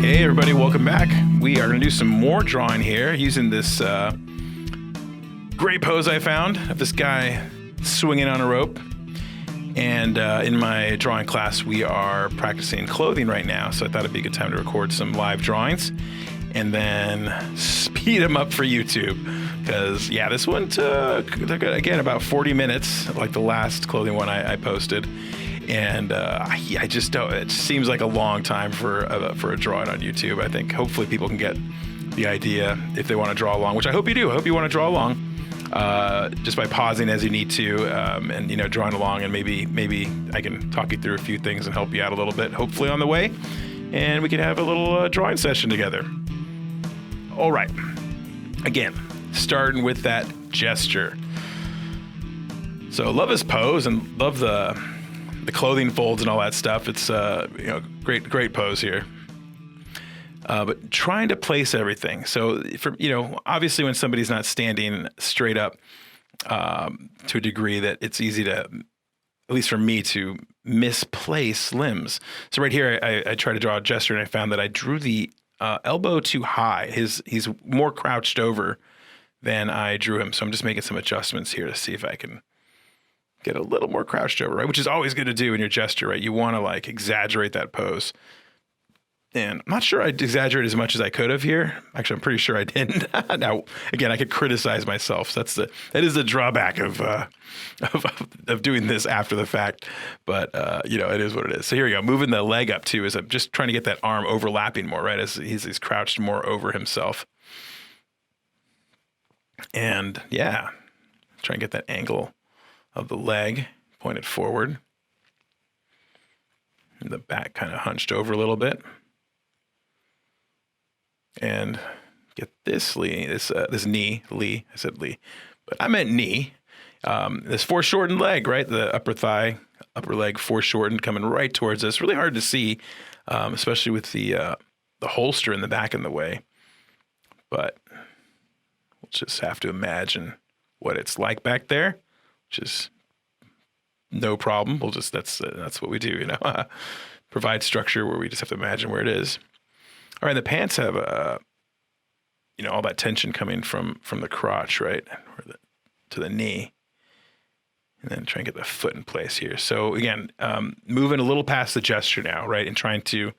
Hey everybody, welcome back. We are going to do some more drawing here using this great pose I found of this guy swinging on a rope. And in my drawing class, we are practicing clothing right now, so I thought it'd be a good time to record some live drawings and then speed them up for YouTube. Because, yeah, this one took, again, about 40 minutes, like the last clothing one I posted. And I just don't, it seems like a long time for a drawing on YouTube. I think hopefully people can get the idea if they want to draw along, which I hope you do. I hope you want to draw along just by pausing as you need to and, drawing along. And maybe I can talk you through a few things and help you out a little bit, hopefully on the way. And we can have a little drawing session together. All right. Again, starting with that gesture. So love his pose and love the clothing folds and all that stuff. It's great pose here. But trying to place everything. So obviously when somebody's not standing straight up to a degree that it's easy to, at least for me, to misplace limbs. So right here, I tried to draw a gesture and I found that I drew the elbow too high. He's more crouched over than I drew him. So I'm just making some adjustments here to see if I can get a little more crouched over, right? Which is always good to do in your gesture, right? You want to exaggerate that pose. And I'm not sure I exaggerated as much as I could have here. Actually, I'm pretty sure I didn't. Now, again, I could criticize myself. So that is the drawback of doing this after the fact. But it is what it is. So here we go. Moving the leg up too, is I'm just trying to get that arm overlapping more, right? As he's crouched more over himself. And yeah, try and get that angle of the leg pointed forward. And the back kind of hunched over a little bit. And get this knee, Lee, I said Lee, but I meant knee. This foreshortened leg, right? The upper thigh, upper leg foreshortened coming right towards us. Really hard to see, especially with the holster in the back in the way. But we'll just have to imagine what it's like back there, which is no problem. That's what we do, provide structure where we just have to imagine where it is. All right, the pants have all that tension coming from the crotch, right, to the knee, and then try and get the foot in place here. So again, moving a little past the gesture now, right, and trying to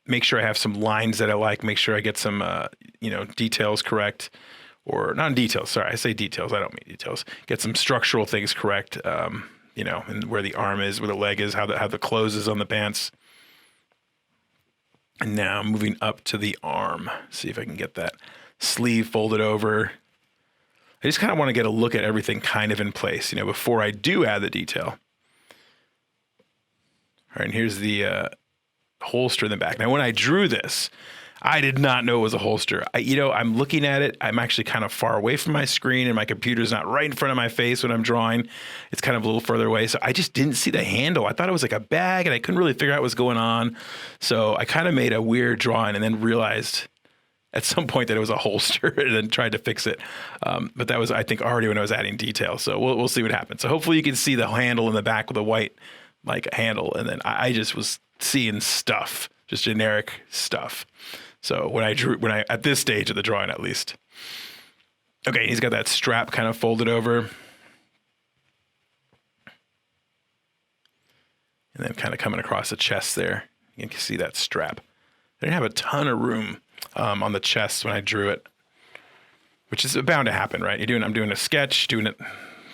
make sure I have some lines that I like, make sure I get some details correct, or not details. Sorry, I say details. I don't mean details. Get some structural things correct, and where the arm is, where the leg is, how the close is on the pants. And now moving up to the arm. See if I can get that sleeve folded over. I just kind of want to get a look at everything kind of in place, before I do add the detail. All right, and here's the holster in the back. Now, when I drew this, I did not know it was a holster. I'm looking at it. I'm actually kind of far away from my screen, and my computer's not right in front of my face when I'm drawing. It's kind of a little further away. So I just didn't see the handle. I thought it was like a bag, and I couldn't really figure out what was going on. So I kind of made a weird drawing and then realized at some point that it was a holster and then tried to fix it. But that was, I think, already when I was adding detail. So we'll see what happens. So hopefully you can see the handle in the back with a white handle. And then I just was seeing stuff, just generic stuff. So when I at this stage of the drawing, at least. Okay, he's got that strap kind of folded over. And then kind of coming across the chest there. You can see that strap. I didn't have a ton of room on the chest when I drew it, which is bound to happen, right? I'm doing a sketch, doing it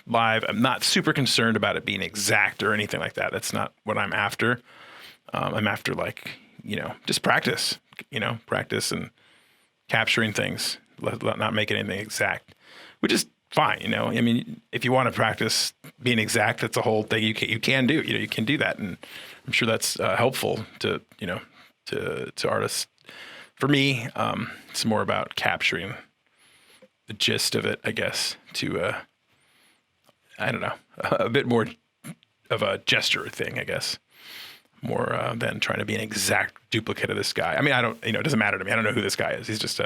live. I'm not super concerned about it being exact or anything like that. That's not what I'm after. I'm after just practice. Practice and capturing things, not making anything exact, which is fine. If you want to practice being exact, that's a whole thing you can do. You can do that, and I'm sure that's helpful to artists. For me, it's more about capturing the gist of it, I guess. To a bit more of a gesture thing, I guess. More than trying to be an exact duplicate of this guy. It doesn't matter to me. I don't know who this guy is. He's just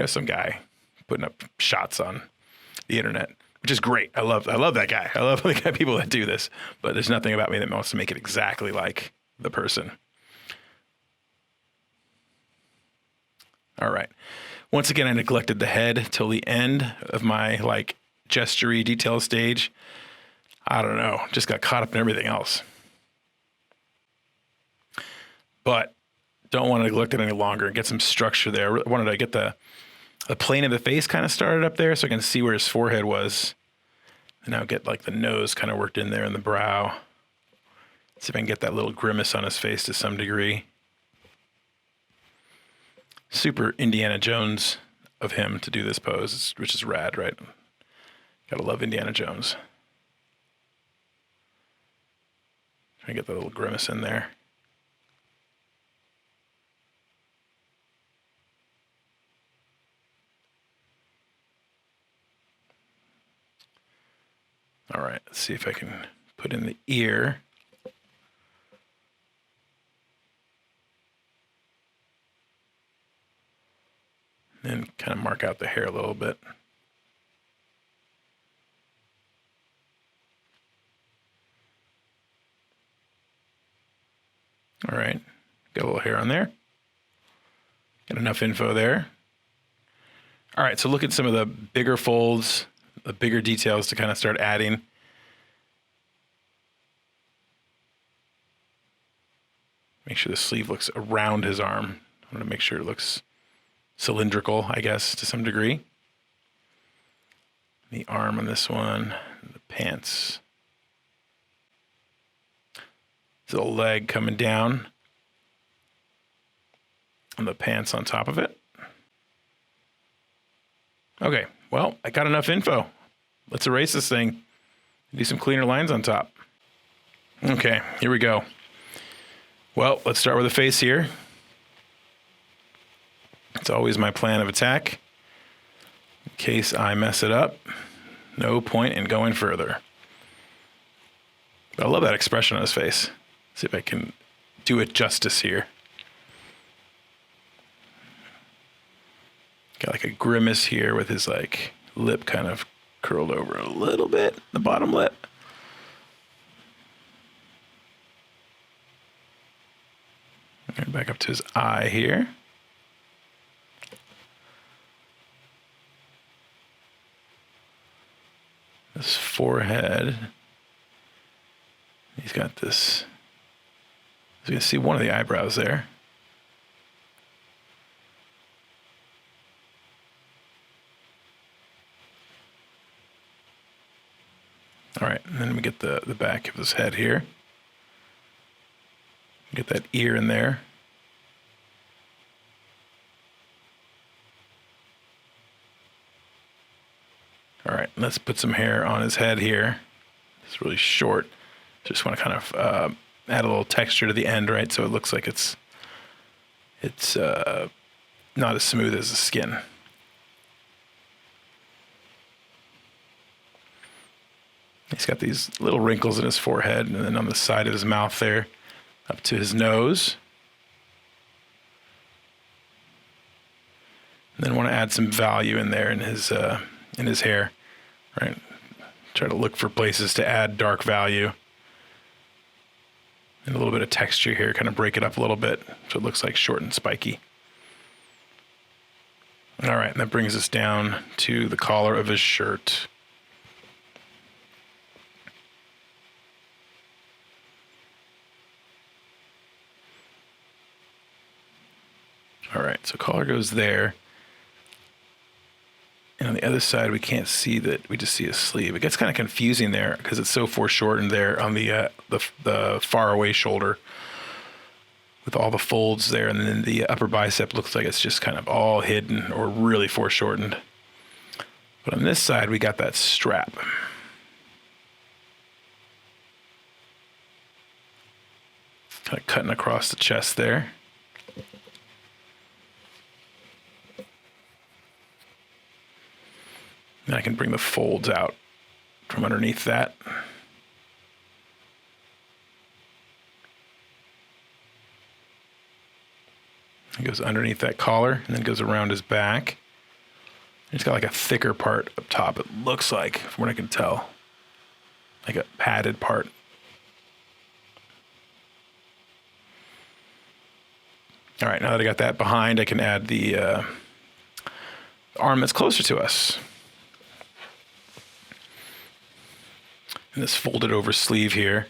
some guy putting up shots on the internet. which is great. I love that guy. I love the kind of people that do this, but there's nothing about me that wants to make it exactly like the person. All right. Once again, I neglected the head till the end of my like gestury detail stage. I don't know, just got caught up in everything else. But don't want to neglect it any longer and get some structure there. I wanted to get the plane of the face kind of started up there so I can see where his forehead was. And now get like the nose kind of worked in there and the brow. See if I can get that little grimace on his face to some degree. Super Indiana Jones of him to do this pose, which is rad, right? Gotta love Indiana Jones. Try to get that little grimace in there. All right, let's see if I can put in the ear. And kind of mark out the hair a little bit. All right, got a little hair on there. Got enough info there. All right, so look at some of the bigger folds, the bigger details to kind of start adding. Make sure the sleeve looks around his arm. I want to make sure it looks cylindrical, I guess, to some degree. The arm on this one, the pants. This little leg coming down, and the pants on top of it. Okay, well, I got enough info. Let's erase this thing. Do some cleaner lines on top. Okay, here we go. Well, let's start with the face here. It's always my plan of attack. In case I mess it up, no point in going further. But I love that expression on his face. See if I can do it justice here. Got like a grimace here with his like lip kind of curled over a little bit, the bottom lip. And back up to his eye here. This forehead. He's got this. You can see one of the eyebrows there. All right, and then we get the back of his head here. Get that ear in there. All right, let's put some hair on his head here. It's really short. Just want to kind of add a little texture to the end, right? So it looks like it's not as smooth as the skin. He's got these little wrinkles in his forehead and then on the side of his mouth there, up to his nose. And then want to add some value in there in his hair, right? Try to look for places to add dark value. And a little bit of texture here, kind of break it up a little bit so it looks like short and spiky. All right, and that brings us down to the collar of his shirt. All right, so collar goes there. And on the other side, we can't see that. We just see a sleeve. It gets kind of confusing there because it's so foreshortened there on the far away shoulder with all the folds there. And then the upper bicep looks like it's just kind of all hidden or really foreshortened. But on this side, we got that strap. Kind of cutting across the chest there. And I can bring the folds out from underneath that. It goes underneath that collar and then goes around his back. It's got like a thicker part up top. It looks like, from what I can tell, like a padded part. All right, now that I got that behind, I can add the arm that's closer to us. And this folded over sleeve here.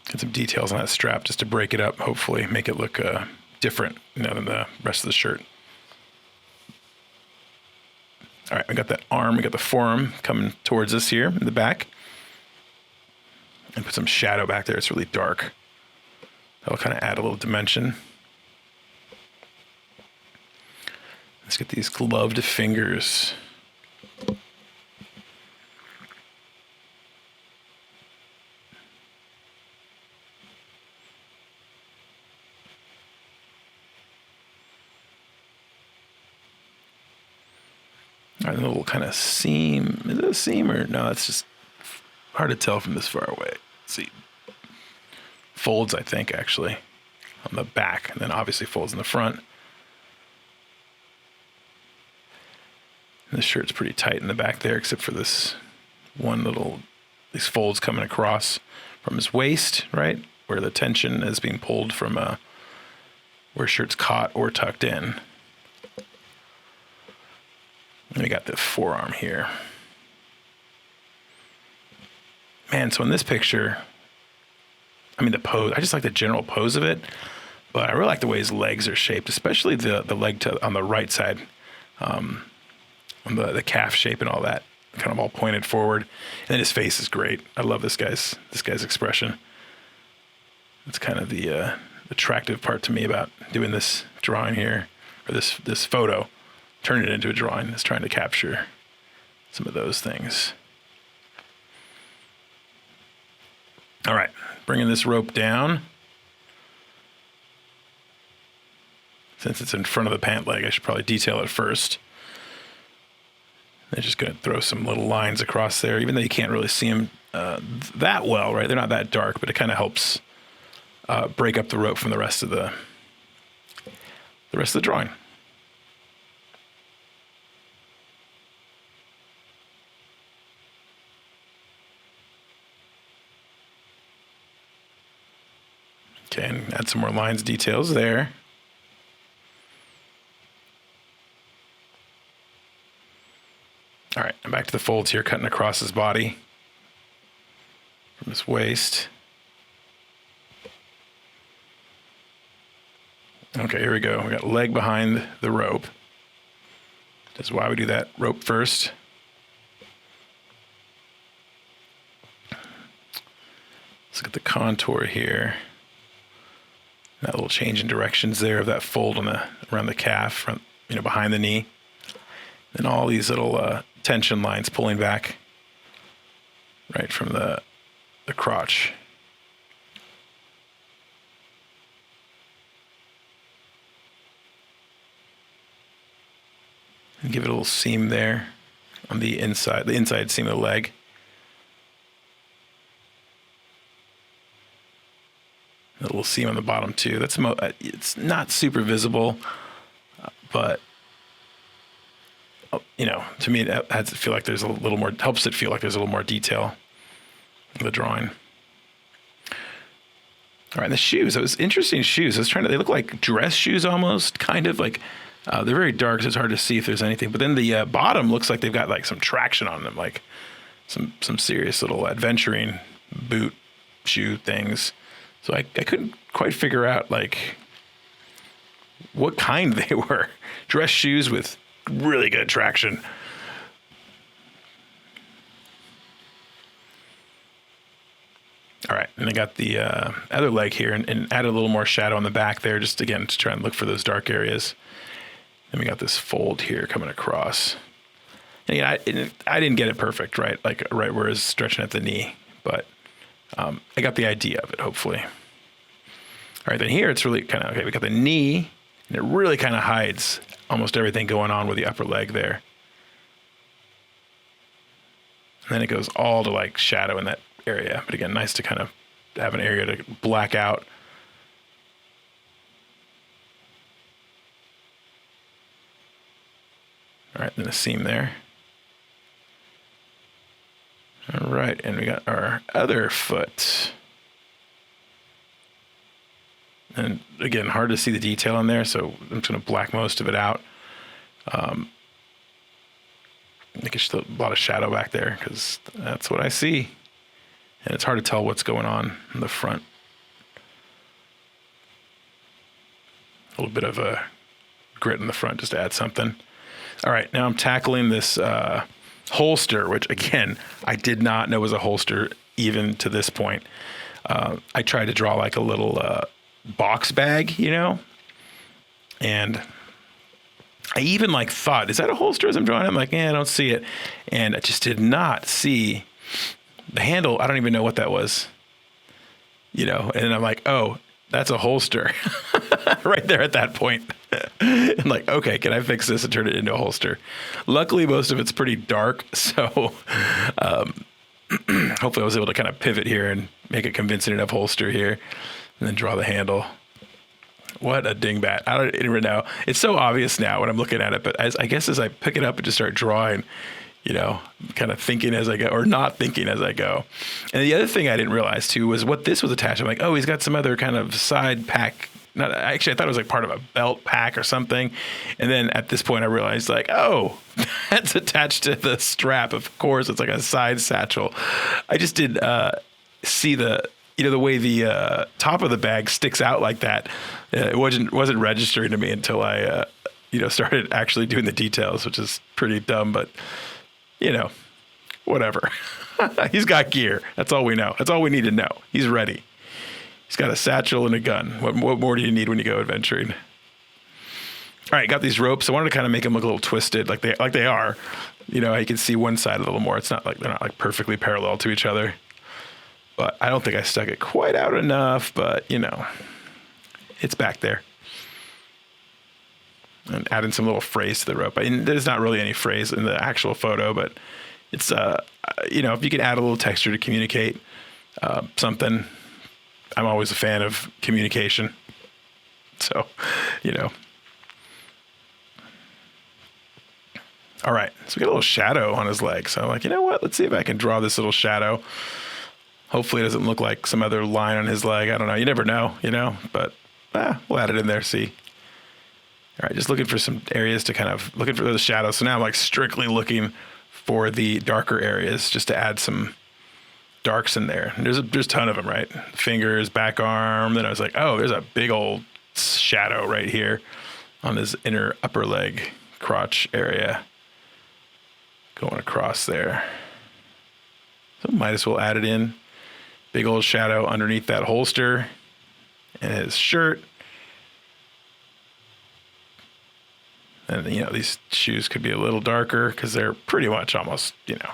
Get some details on that strap just to break it up, hopefully make it look different, than the rest of the shirt. All right, we got that arm, we got the forearm coming towards us here in the back. And put some shadow back there. It's really dark. That'll kind of add a little dimension. Let's get these gloved fingers. All right, a little kind of seam. Is it a seam or no? It's just hard to tell from this far away. Let's see. Folds, I think, actually, on the back, and then obviously folds in the front. And this shirt's pretty tight in the back there, except for this one little, these folds coming across from his waist, right? Where the tension is being pulled from where shirt's caught or tucked in. And we got the forearm here. Man, so in this picture, I mean, the pose, I just like the general pose of it, but I really like the way his legs are shaped, especially the leg on the right side, on the calf shape and all that, kind of all pointed forward. And then his face is great. I love this guy's expression. It's kind of the attractive part to me about doing this drawing here, or this photo, turning it into a drawing, is trying to capture some of those things. All right, bringing this rope down. Since it's in front of the pant leg, I should probably detail it first. I'm just going to throw some little lines across there, even though you can't really see them that well, right? They're not that dark, but it kind of helps break up the rope from the rest of the drawing. Okay, and add some more lines, details there. All right, I'm back to the folds here, cutting across his body from his waist. Okay, here we go. We got leg behind the rope. That's why we do that rope first. Let's look at the contour here. That little change in directions there of that fold around the calf, behind the knee. And all these little tension lines pulling back right from the crotch. And give it a little seam there on the inside seam of the leg. A little seam on the bottom too. It's not super visible, but to me it has to feel like there's a little more. Helps it feel like there's a little more detail in the drawing. All right, the shoes. Those interesting shoes. They look like dress shoes almost, kind of like. They're very dark, so it's hard to see if there's anything. But then the bottom looks like they've got like some traction on them, like some serious little adventuring boot shoe things. So I couldn't quite figure out like what kind they were. Dress shoes with really good traction. All right, and I got the other leg here and added a little more shadow on the back there, just again to try and look for those dark areas. Then we got this fold here coming across. And again, I didn't get it perfect, right? Like right where it's stretching at the knee, but I got the idea of it, hopefully. All right, then here it's really kind of, okay, we got the knee, and it really kind of hides almost everything going on with the upper leg there. And then it goes all to like shadow in that area. But again, nice to kind of have an area to black out. All right, then a seam there. All right, and we got our other foot. And again, hard to see the detail in there, so I'm just going to black most of it out. I think it's just a lot of shadow back there because that's what I see. And it's hard to tell what's going on in the front. A little bit of a grit in the front just to add something. All right, now I'm tackling this holster, which again, I did not know was a holster even to this point. I tried to draw like a little box bag, you know, and I even like thought, is that a holster as I'm drawing it? I'm like, I don't see it. And I just did not see the handle. I don't even know what that was, you know, and I'm like, oh, that's a holster right there at that point. I'm like, okay, can I fix this and turn it into a holster? Luckily, most of it's pretty dark. So hopefully I was able to kind of pivot here and make a convincing enough holster here and then draw the handle. What a dingbat. I don't even know. It's so obvious now when I'm looking at it, but I guess as I pick it up and just start drawing, you know, kind of thinking as I go or not thinking as I go. And the other thing I didn't realize too was what this was attached. I'm like, oh, he's got some other kind of side pack. Not actually, I thought it was like part of a belt pack or something. And then at this point I realized like, oh, that's attached to the strap. Of course, it's like a side satchel. I just did see the, you know, the way the top of the bag sticks out like that. It wasn't registering to me until I, you know, started actually doing the details, which is pretty dumb, but you know, whatever. He's got gear. That's all we know. That's all we need to know. He's ready. He's got a satchel and a gun. What more do you need when you go adventuring? All right, got these ropes. I wanted to kind of make them look a little twisted, like they are. You know, you can see one side a little more. It's not like they're not like perfectly parallel to each other. But I don't think I stuck it quite out enough, but you know, it's back there. And adding some little phrase to the rope. I mean, there's not really any phrase in the actual photo, but it's, you know, if you can add a little texture to communicate something, I'm always a fan of communication. So, you know. All right, so we got a little shadow on his leg. So I'm like, you know what? Let's see if I can draw this little shadow. Hopefully it doesn't look like some other line on his leg. I don't know. You never know, you know, but we'll add it in there, see. All right, just looking for some areas to kind of, looking for those shadows. So now I'm like strictly looking for the darker areas just to add some darks in there. And there's a ton of them, right? Fingers, back arm. Then I was like, oh, there's a big old shadow right here on his inner upper leg crotch area going across there. So might as well add it in. Big old shadow underneath that holster and his shirt. And, you know, these shoes could be a little darker because they're pretty much almost, you know,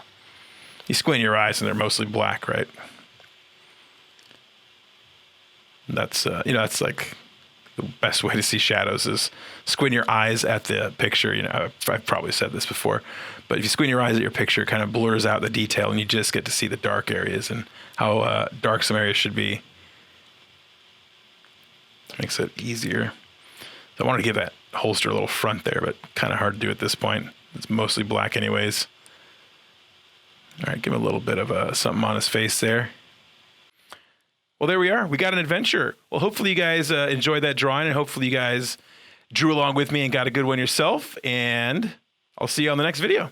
you squint your eyes and they're mostly black, right? And that's, you know, that's like the best way to see shadows is squint your eyes at the picture. You know, I've probably said this before, but if you squint your eyes at your picture, it kind of blurs out the detail and you just get to see the dark areas and how dark some areas should be. Makes it easier. So I wanted to give that holster a little front there, but kind of hard to do at this point. It's mostly black anyways. All right, give him a little bit of something on his face there. Well, there we are. We got an adventure. Well, hopefully you guys enjoyed that drawing and hopefully you guys drew along with me and got a good one yourself. And I'll see you on the next video.